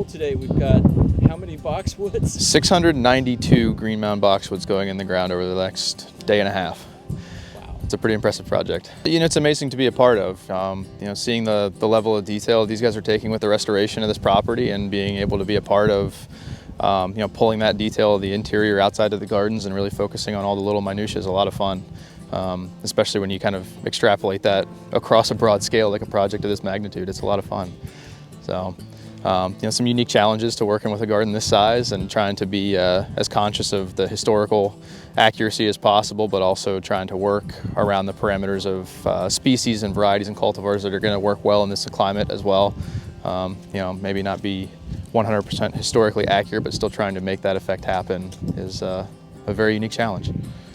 field today. We've got how many boxwoods? 692 green mound boxwoods going in the ground over the next day and a half. Wow. It's a pretty impressive project. You know, it's amazing to be a part of. You know, seeing the level of detail these guys are taking with the restoration of this property and being able to be a part of you know, pulling that detail of the interior outside of the gardens and really focusing on all the little minutiae is a lot of fun. Especially when you kind of extrapolate that across a broad scale like a project of this magnitude. It's a lot of fun. So, you know, some unique challenges to working with a garden this size and trying to be as conscious of the historical accuracy as possible, but also trying to work around the parameters of species and varieties and cultivars that are going to work well in this climate as well. You know, maybe not be 100% historically accurate, but still trying to make that effect happen is a very unique challenge.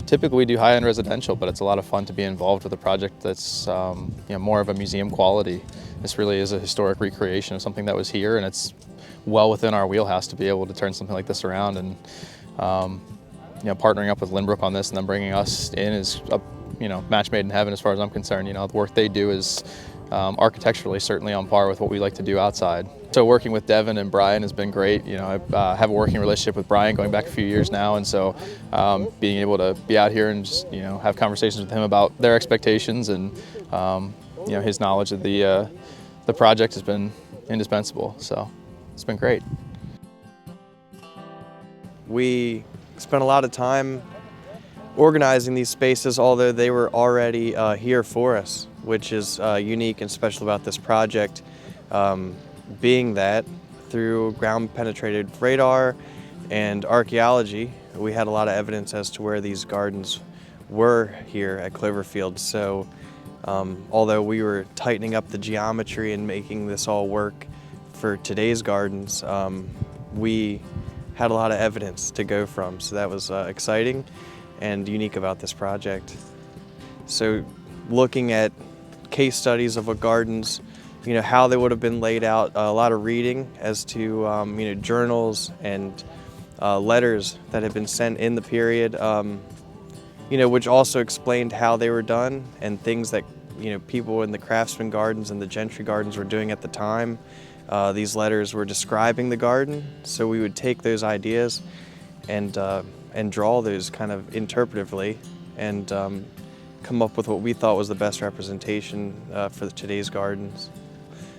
Typically we do high-end residential, but it's a lot of fun to be involved with a project that's you know, more of a museum quality. This really is a historic recreation of something that was here, and it's well within our wheelhouse to be able to turn something like this around. And you know, partnering up with Lynbrook on this and then bringing us in is a, you know, match made in heaven as far as I'm concerned. You know, the work they do is architecturally certainly on par with what we like to do outside. So working with Devin and Brian has been great. You know, I have a working relationship with Brian going back a few years now, and so being able to be out here and just, you know, have conversations with him about their expectations and you know, his knowledge of the project has been indispensable. So it's been great. We spent a lot of time organizing these spaces, although they were already here for us, which is unique and special about this project. Being that through ground-penetrated radar and archaeology, we had a lot of evidence as to where these gardens were here at Cloverfields. So although we were tightening up the geometry and making this all work for today's gardens, we had a lot of evidence to go from. So that was exciting and unique about this project. So looking at case studies of what gardens, you know, how they would have been laid out, a lot of reading as to, you know, journals and letters that had been sent in the period, you know, which also explained how they were done and things that, you know, people in the craftsman gardens and the gentry gardens were doing at the time. These letters were describing the garden, so we would take those ideas and draw those kind of interpretively and come up with what we thought was the best representation for today's gardens.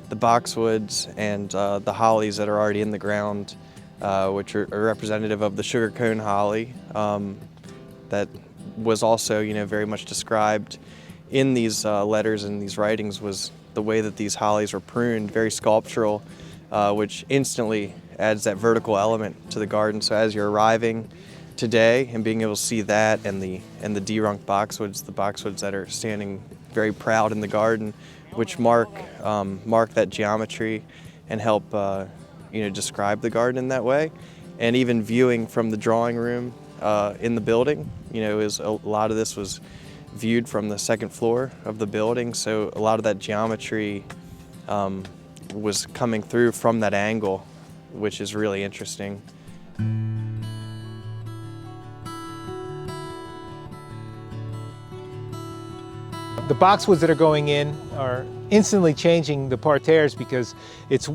The boxwoods and the hollies that are already in the ground, which are representative of the sugar cone holly, that was also, you know, very much described in these letters and these writings, was the way that these hollies were pruned, very sculptural, which instantly adds that vertical element to the garden. So as you're arriving today and being able to see that and the derunk boxwoods, the boxwoods that are standing very proud in the garden, which mark that geometry and help you know, describe the garden in that way. And even viewing from the drawing room in the building, you know, a lot of this was viewed from the second floor of the building, so a lot of that geometry was coming through from that angle, which is really interesting. The boxwoods that are going in are instantly changing the parterres because it's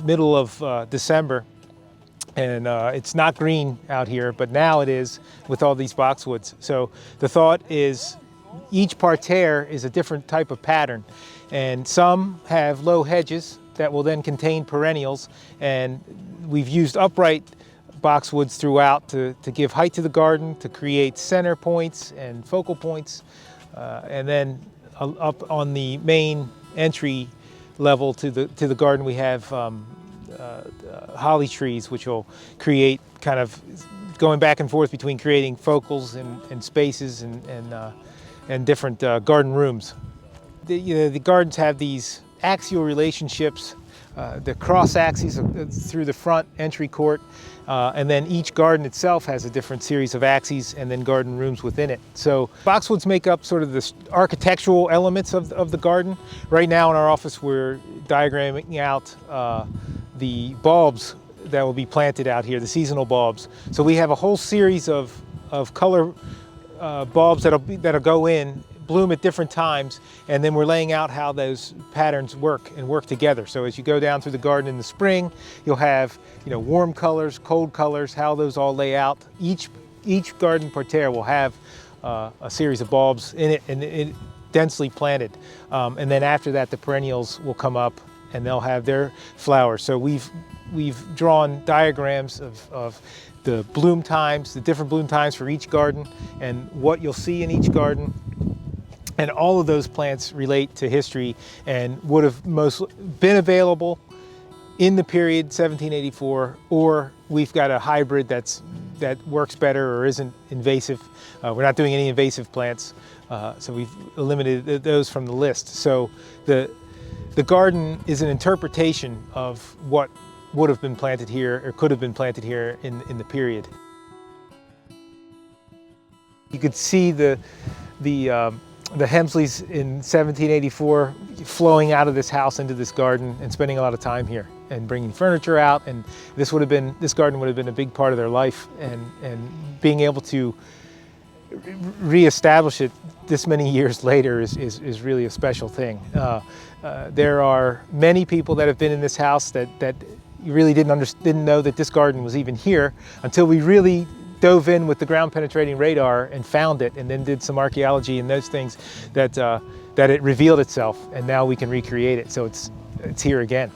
middle of December and it's not green out here, but now it is with all these boxwoods. So the thought is each parterre is a different type of pattern, and some have low hedges that will then contain perennials, and we've used upright boxwoods throughout to give height to the garden, to create center points and focal points. And then up on the main entry level to the garden, we have holly trees, which will create kind of going back and forth between creating focals and spaces and different garden rooms. The gardens have these axial relationships, the cross axes through the front entry court, and then each garden itself has a different series of axes and then garden rooms within it. So boxwoods make up sort of the architectural elements of the garden. Right now in our office we're diagramming out the bulbs that will be planted out here, the seasonal bulbs. So we have a whole series of color bulbs that'll go in, bloom at different times, and then we're laying out how those patterns work together. So as you go down through the garden in the spring, you'll have, you know, warm colors, cold colors, how those all lay out. Each garden parterre will have a series of bulbs in it, and it densely planted. And then after that, the perennials will come up and they'll have their flowers. So we've drawn diagrams of the bloom times, the different bloom times for each garden, and what you'll see in each garden. And all of those plants relate to history and would have most been available in the period 1784, or we've got a hybrid that works better or isn't invasive. We're not doing any invasive plants, so we've eliminated those from the list. So the garden is an interpretation of what would have been planted here or could have been planted here in the period. You could see the Hemsleys in 1784 flowing out of this house into this garden and spending a lot of time here and bringing furniture out, and this garden would have been a big part of their life, and being able to reestablish it this many years later is really a special thing. There are many people that have been in this house that you really didn't know that this garden was even here until we really dove in with the ground penetrating radar and found it, and then did some archaeology and those things that it revealed itself, and now we can recreate it. So it's here again.